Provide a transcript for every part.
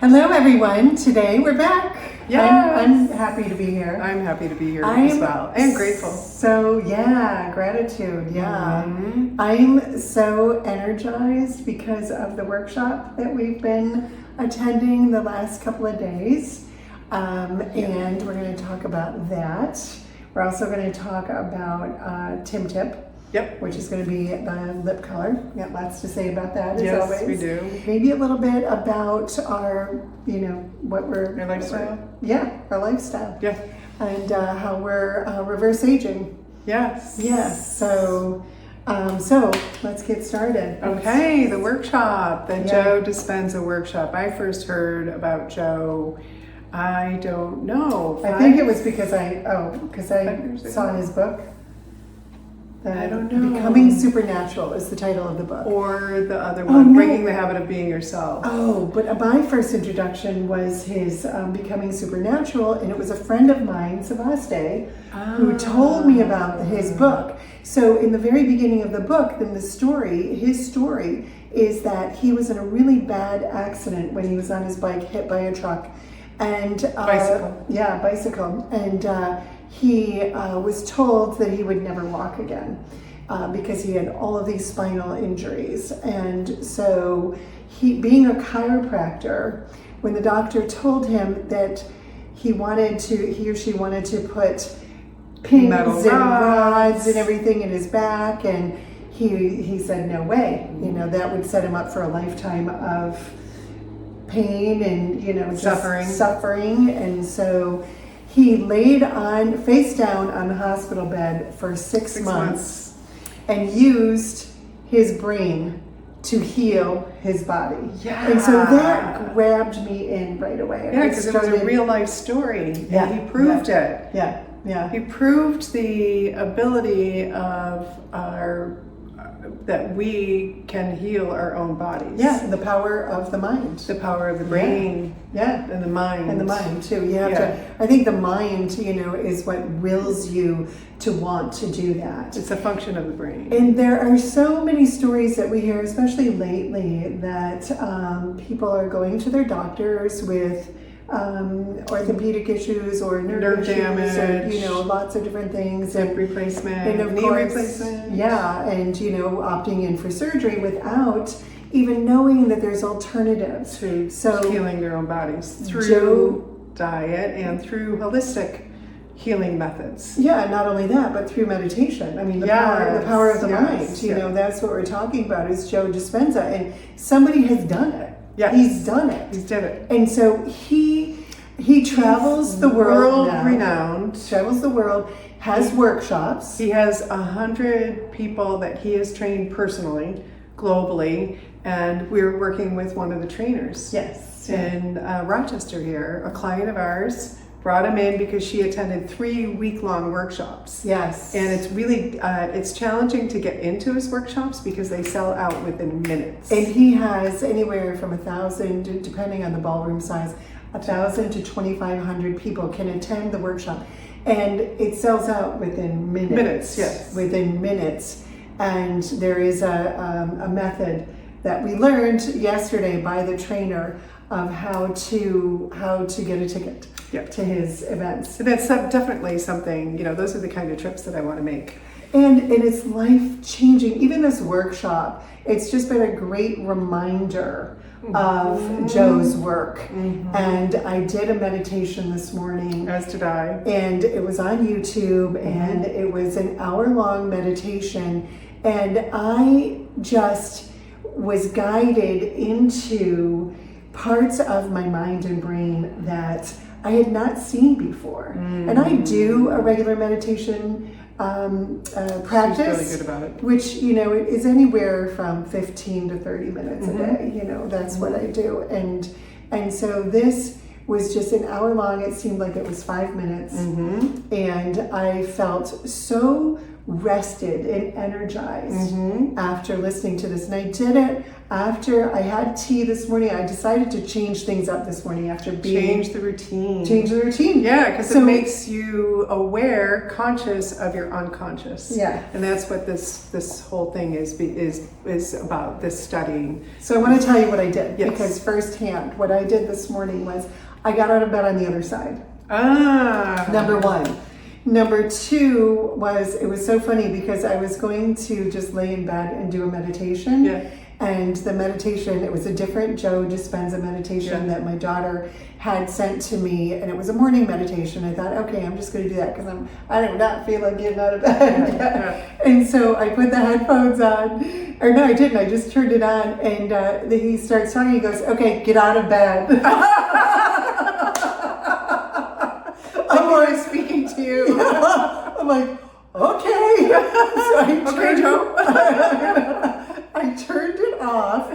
Hello everyone, today we're back. Yes. I'm happy to be here. I'm happy to be here as well. And grateful. So gratitude, Mm-hmm. I'm so energized because of the workshop that we've been attending the last couple of days. And we're going to talk about that. We're also going to talk about Tim Tip. Yep. Which is going to be the lip color. We got lots to say about that as Yes, always. we do. Maybe a little bit about our, what we're... Our lifestyle? Our lifestyle. Yeah. And how we're reverse aging. Yes. Yes. So let's get started. Okay, the workshop, the Joe Dispenza workshop. I first heard about Joe, I don't know. I think it was because I saw his book. I don't know. Becoming Supernatural is the title of the book. Or the other one, Breaking the Habit of Being Yourself. Oh, but my first introduction was his Becoming Supernatural, and it was a friend of mine, Sebaste, who told me about his book. So in the very beginning of the book, then his story is that he was in a really bad accident when he was on his bike, hit by a truck. And bicycle. Yeah, bicycle. And he was told that he would never walk again because he had all of these spinal injuries. And so being a chiropractor, when the doctor told him that he or she wanted to put pins and rods and everything in his back, and he said no way. That would set him up for a lifetime of pain and just suffering. And so he laid face down on the hospital bed for six months and used his brain to heal his body. Yeah. And so that grabbed me in right away. Yeah, because it was a real life story. Yeah. And he proved it. Yeah. Yeah. He proved the ability of that we can heal our own bodies. Yeah, the power of the mind. The power of the brain. Yeah. And the mind. And the mind too. You have to, I think the mind, is what wills you to want to do that. It's a function of the brain. And there are so many stories that we hear, especially lately, that people are going to their doctors with orthopedic issues or nerve damage, or lots of different things, hip replacement, and of knee course, replacement, and opting in for surgery without even knowing that there's alternatives to healing their own bodies through diet and through holistic healing methods. Yeah, not only that, but through meditation. I mean, the power of the mind. That's what we're talking about is Joe Dispenza, and somebody has done it. Yeah, he's done it. He's did it. And so he travels the world now. Renowned. Travels the world, has workshops. He has 100 people that he has trained personally, globally, and we're working with one of the trainers. Yes. In Rochester here, a client of ours brought him in because she attended 3 week-long workshops. Yes. And it's really, it's challenging to get into his workshops because they sell out within minutes. And he has anywhere from 1,000, depending on the ballroom size, 1,000 to 2,500 people can attend the workshop. And it sells out within minutes. Minutes, yes. Within minutes. And there is a method that we learned yesterday by the trainer of how to get a ticket to his events. And that's definitely something, those are the kind of trips that I want to make. And it's life-changing. Even this workshop, it's just been a great reminder of Joe's work. Mm-hmm. And I did a meditation this morning. As did I. And it was on YouTube, and it was an hour-long meditation. And I just was guided into parts of my mind and brain that I had not seen before. And I do a regular meditation practice. She's really good about it. Which, it is anywhere from 15 to 30 minutes a day. That's what I do. And so this was just an hour long. It seemed like it was 5 minutes. And I felt so rested and energized after listening to this. And I did it after I had tea this morning. I decided to change things up this morning after Change the routine. Yeah, because it makes you aware, conscious of your unconscious. Yeah. And that's what this whole thing is about, this studying. So I want to tell you what I did, Yes. because firsthand, what I did this morning was I got out of bed on the other side. Number one. Number two was, it was so funny because I was going to just lay in bed and do a meditation. Yeah. And the meditation, it was a different Joe Dispenza meditation that my daughter had sent to me, and it was a morning meditation. I thought, okay, I'm just going to do that because I do not feel like getting out of bed. And so I put the headphones on, or no, I didn't. I just turned it on, and he starts talking. He goes, "Okay, get out of bed." I'm always speaking to you. I'm like, okay. So I turned it off,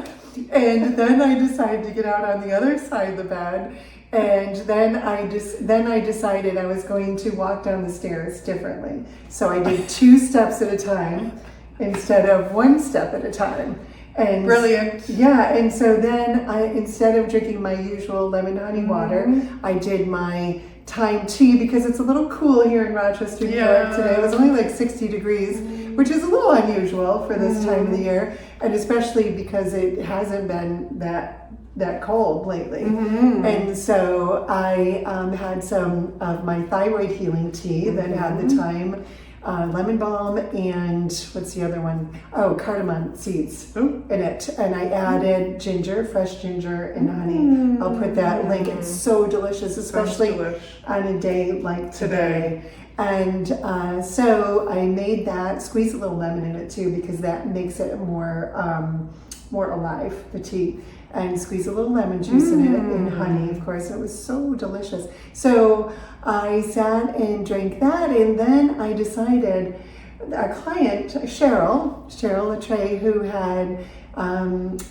and then I decided to get out on the other side of the bed, and then I decided I was going to walk down the stairs differently. So I did 2 steps at a time instead of 1 step at a time. And Brilliant. Yeah, and so then instead of drinking my usual lemon honey water, I did my thyme tea because it's a little cool here in Rochester, New York today. It was only like 60 degrees, which is a little unusual for this time of the year, and especially because it hasn't been that cold lately. And so I had some of my Thyroid Healing Tea that had the thyme, lemon balm, and what's the other one? Oh, cardamom seeds in it. And I added ginger, fresh ginger, and honey. I'll put that link. It's so delicious, especially on a day like today. And so I made that, squeeze a little lemon in it too, because that makes it more alive, the tea. And squeeze a little lemon juice in it, and honey, of course. It was so delicious. So I sat and drank that, and then I decided, our client, Cheryl Latre, who had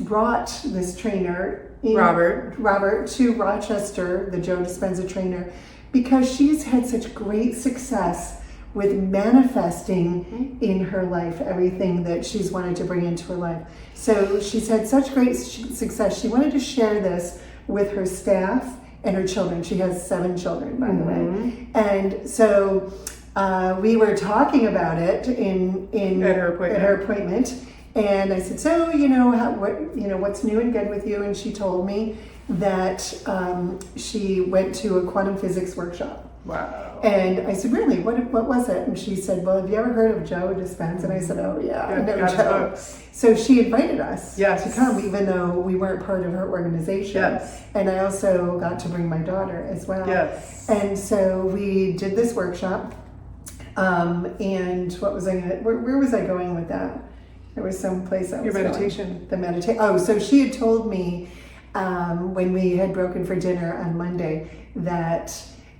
brought this trainer, Robert, to Rochester, the Joe Dispenza trainer, because she's had such great success with manifesting in her life everything that she's wanted to bring into her life. So she's had such great success. She wanted to share this with her staff and her children. She has 7 children, by the way. And so we were talking about it at her appointment. And I said, so what's new and good with you? And she told me that she went to a quantum physics workshop. Wow. And I said, really? What was it? And she said, well, have you ever heard of Joe Dispenza? And I said, oh yeah, I know Joe. So she invited us to come, even though we weren't part of her organization. And I also got to bring my daughter as well. And so we did this workshop. And what was where was I going with that? There was some place I was Your meditation. Going. The meditation. Oh, so she had told me when we had broken for dinner on Monday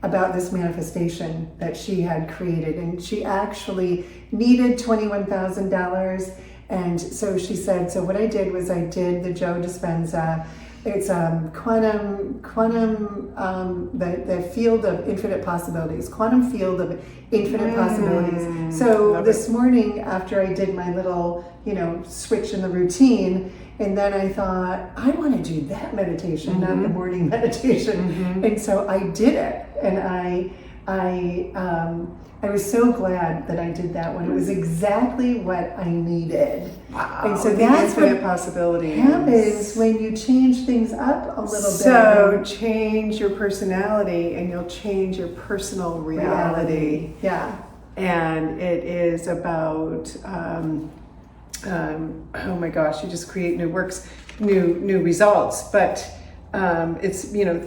about this manifestation that she had created, and she actually needed $21,000. And so she said, so what I did was I did the Joe Dispenza. It's quantum, the field of infinite possibilities, quantum field of infinite possibilities. So this morning, after I did my little, switch in the routine, and then I thought, I want to do that meditation, not the morning meditation. And so I did it, and I was so glad that I did that one. It was exactly what I needed. Wow. And so that's what possibilities happens when you change things up a little bit. So change your personality and you'll change your personal reality. Yeah. And it is about, oh my gosh, you just create new works, new results. But it's,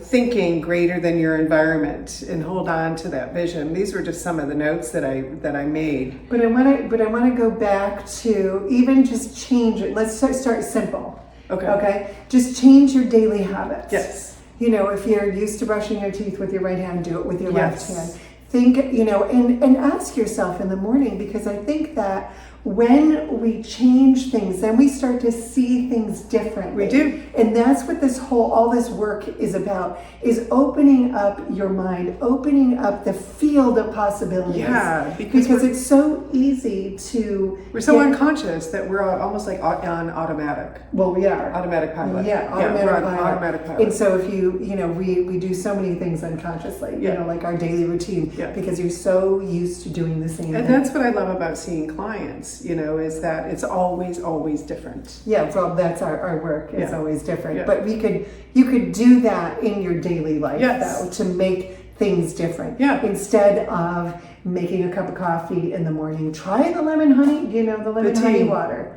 thinking greater than your environment and hold on to that vision. These were just some of the notes that I made. But I want to go back to even just change it. Let's start simple. Okay. Just change your daily habits. Yes. If you're used to brushing your teeth with your right hand, do it with your left hand. Think, and ask yourself in the morning, because I think that when we change things, then we start to see things differently. We do. And that's what all this work is about, is opening up your mind, opening up the field of possibilities. Yeah, because it's so easy to... We're so unconscious that we're almost like on automatic. Well, we are. Automatic pilot. Yeah, we're on automatic pilot. And so if we do so many things unconsciously, like our daily routine, because you're so used to doing the same And thing. that's what I love about seeing clients, is that it's always different. Yeah, well, that's our work. It's always different. Yeah. But you could do that in your daily life, Yes. though, to make things different. Yeah. Instead of making a cup of coffee in the morning, try the lemon honey, the lemon tea. honey water,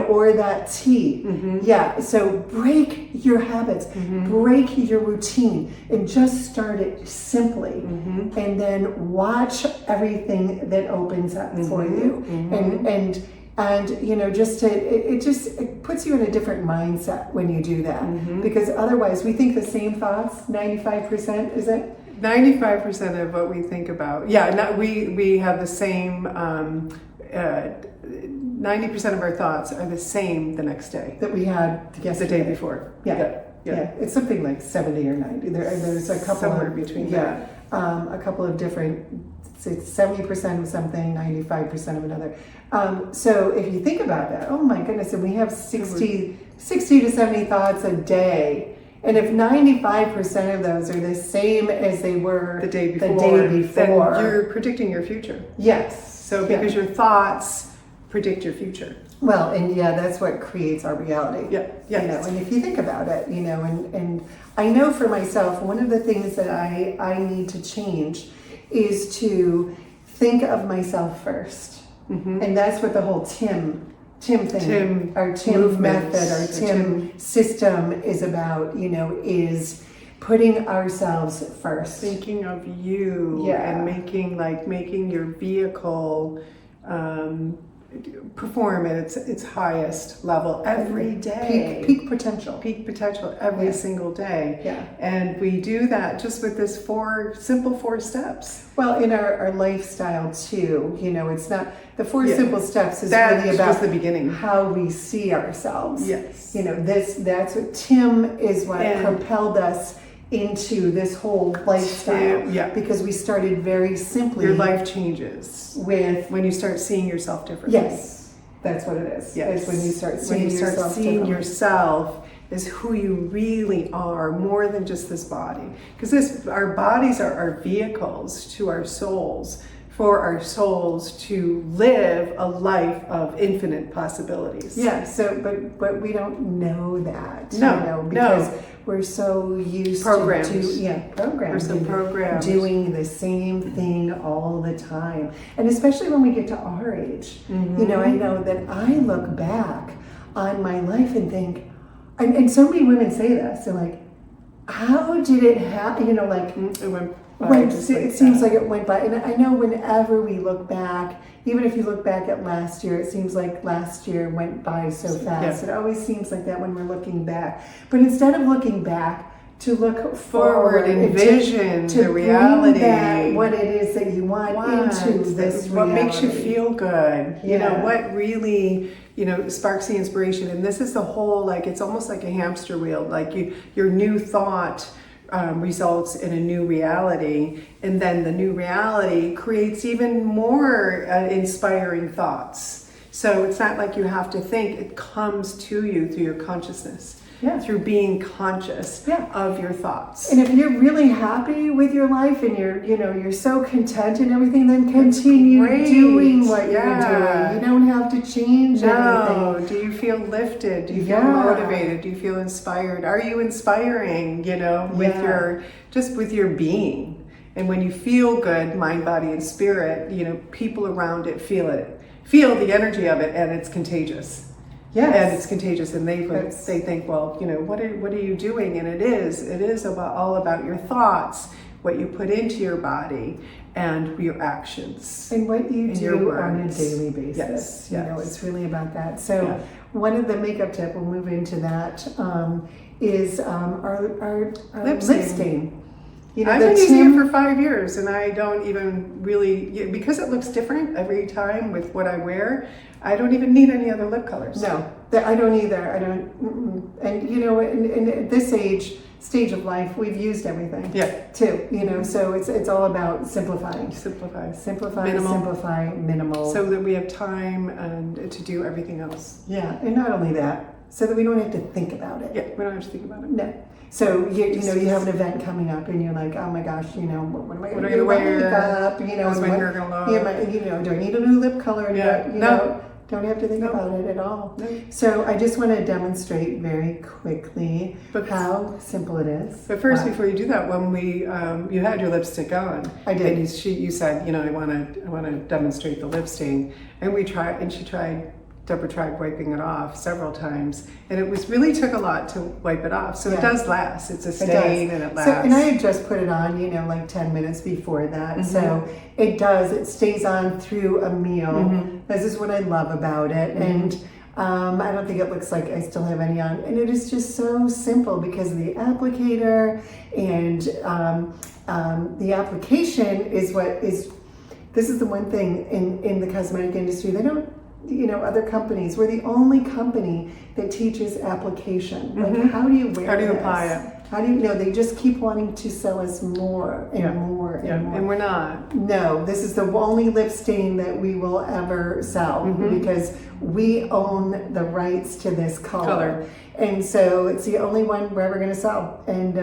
or that tea. Yeah, so break your habits, break your routine, and just start it simply. And then watch everything that opens up for you. And it puts you in a different mindset when you do that. Because otherwise we think the same thoughts, 95%, is it? 95% of what we think about, we have the same, 90% of our thoughts are the same the next day. That we had The day before. Yeah. It's something like 70 or 90. There's a couple Somewhere of, between a couple of different, say 70% of something, 95% of another. So if you think about that, oh my goodness, and we have 60 to 70 thoughts a day. And if 95% of those are the same as they were the day before, then you're predicting your future. Yes. So because your thoughts predict your future. Well, and that's what creates our reality. Yeah. Yeah. And if you think about it, and I know for myself, one of the things that I need to change is to think of myself first. And that's what the whole TIM thing, our TIM method, our TIM system is about, is putting ourselves first. Thinking of you and making your vehicle perform at its highest level every day. Peak potential. Peak potential every single day. Yeah. And we do that just with this simple four steps. Well, in our lifestyle too, it's not, the four simple steps is really about just the beginning. How we see ourselves. Yes. That's what TIM is what propelled us into this whole lifestyle. Because we started very simply. Your life changes when you start seeing yourself differently. Yes, that's what it is. Yes. It's when you start seeing yourself as who you really are, more than just this body. Because our bodies are our vehicles to our souls, for our souls to live a life of infinite possibilities. Yeah. So, but we don't know that. No. Because we're so used to programmed. We're so programmed. Doing the same thing all the time. And especially when we get to our age. I know that I look back on my life and think, and so many women say this, they're like, how did it happen? It went by. It seems like it went by. And I know whenever we look back, even if you look back at last year, it seems like last year went by so fast. It always seems like that when we're looking back. But instead of looking back, to look forward and envision to the reality, bring that, what it is that you want into this what reality. makes you feel good, what really sparks the inspiration. And this is the whole, it's almost like a hamster wheel, your new thought results in a new reality, and then the new reality creates even more inspiring thoughts. So it's not like you have to think, it comes to you through your consciousness. Through being conscious of your thoughts. And if you're really happy with your life and you're so content and everything, then continue doing what you're doing. You don't have to change anything. Do you feel lifted? Do you feel motivated? Do you feel inspired? Are you inspiring, with your being? And when you feel good, mind, body, and spirit, people around it feel the energy of it, and it's contagious. Yes. And it's contagious, and they think, well, what are you doing? And it is all about your thoughts, what you put into your body, and your actions, and what you do on a daily Yes. basis. It's really about that. So one of the makeup tip, we'll move into that, is our lip stain. You know, I've the been using Tim- it for 5 years, and I don't even really, because it looks different every time with what I wear. I don't even need any other lip colors. No, I don't either. I don't. And you know, in at this stage of life, we've used everything. Yeah. Too. You know, so it's all about simplifying. Simplify. Minimal. Simplify, minimal. So that we have time and to do everything else. Yeah, and not only that, so that we don't have to think about it. Yeah, we don't have to think about it. No. So you know, you have an event coming up, and you're like, oh my gosh, you know, what am I going to do? wear? Makeup, you know, How's my and hair gonna look? you know, do I need a new lip color? Yeah. You No. know, don't have to think about it at all. No. So I just want to demonstrate very quickly how simple it is. But first, before you do that, when we you had your lipstick on, I did. And you said, you know, I want to demonstrate the lip stain, and Deborah tried wiping it off several times, and it really took a lot to wipe it off. So it does last. It's a stain, and it lasts. So, and I had just put it on, you know, like 10 minutes before that. So it stays on through a meal. This is what I love about it. And I don't think it looks like I still have any on. And it is just so simple because of the applicator, and the application is this is the one thing in the cosmetic industry. They don't, you know, other companies, we're the only company that teaches application. Like, how do you wear How do you this? apply it? How do you know? They just keep wanting to sell us more and more and more. And we're not. No, this is the only lip stain that we will ever sell because we own the rights to this color. And so it's the only one we're ever going to sell, and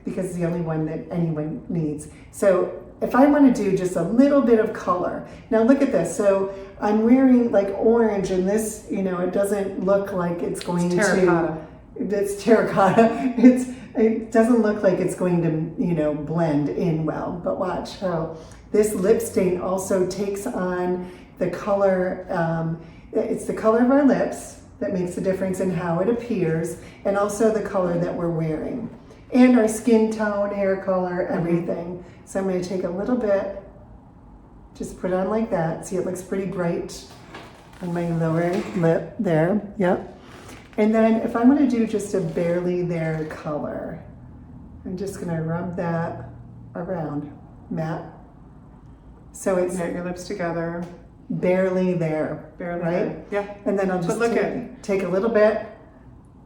because it's the only one that anyone needs. So if I want to do just a little bit of color, now look at this. So I'm wearing like orange, and this, you know, it doesn't look like it's going terracotta. It's terracotta. It doesn't look like it's going to, you know, blend in well. But watch how this lip stain also takes on the color. It's the color of our lips that makes the difference in how it appears, and also the color that we're wearing, and our skin tone, hair color, everything. So I'm going to take a little bit, just put it on like that. See, it looks pretty bright on my lower lip there. Yep. And then if I'm going to do just a barely there color, I'm just going to rub that around, matte. So it's Get your lips together. barely there, Barely right? there. Yeah. And then I'll just take a little bit,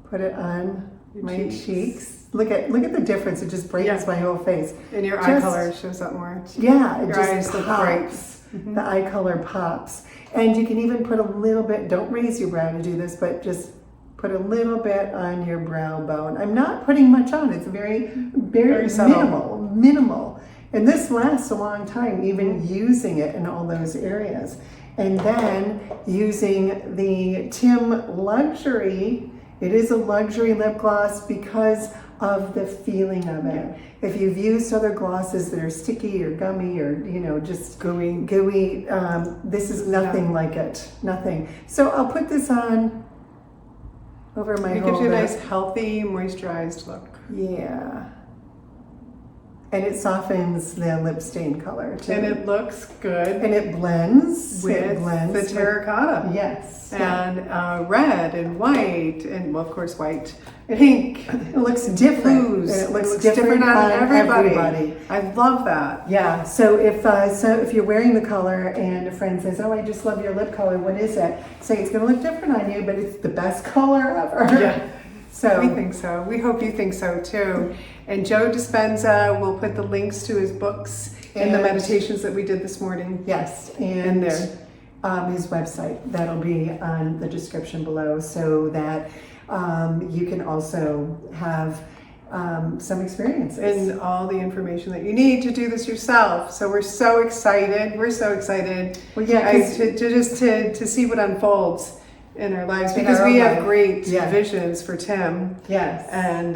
put it on my cheeks. Look at the difference. It just brightens my whole face. And your eye color shows up more. Yeah, it Your just eyes look pops. The eye color pops. And you can even put a little bit, don't raise your brow to do this, but just put a little bit on your brow bone. I'm not putting much on. It's very subtle. minimal. And this lasts a long time, even using it in all those areas. And then using the Tim Luxury, it is a luxury lip gloss because of the feeling of it. Yeah. If you've used other glosses that are sticky or gummy or, you know, just gooey, this is nothing like it. Nothing. So I'll put this on over my whole lip. It gives you a nice, healthy, moisturized look. Yeah. And it softens the lip stain color too. And it looks good. And it blends with the terracotta. Yes. And red and white, and well, of course, white. Pink. It looks different. Blues. And it looks different on everybody. I love that. Yeah. So if you're wearing the color and a friend says, "Oh, I just love your lip color. What is it?" Say it's going to look different on you, but it's the best color ever. Yeah. So we think so. We hope you think so too. And Joe Dispenza will put the links to his books and the meditations that we did this morning. Yes, and there. His website, that'll be on the description below, so that you can also have some experiences. And all the information that you need to do this yourself. So we're so excited. We're so excited. Well, yeah, to see what unfolds in our lives, because we have great visions for Tim. Yes. And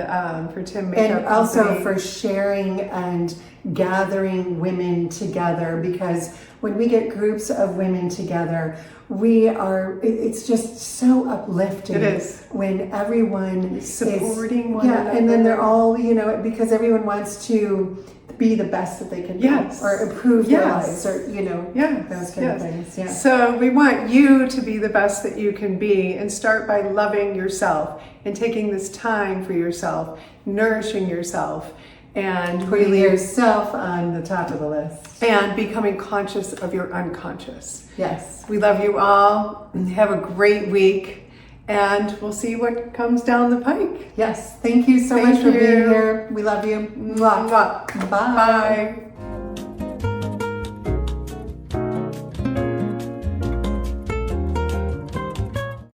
for Tim Makeup And also Company. for sharing and gathering women together, because when we get groups of women together, it's just so uplifting. It is. When everyone supporting one another. And then they're all, you know, because everyone wants to be the best that they can be, or improve their lives, or, you know, those kind of things. Yeah. So we want you to be the best that you can be, and start by loving yourself and taking this time for yourself, nourishing yourself, and Putting really yourself on the top of the list. and becoming conscious of your unconscious. Yes. We love you all. Have a great week, and we'll see what comes down the pike. Yes. Thank you so Thank much for being you. here. We love you. Mwah. Mwah. Bye. Bye.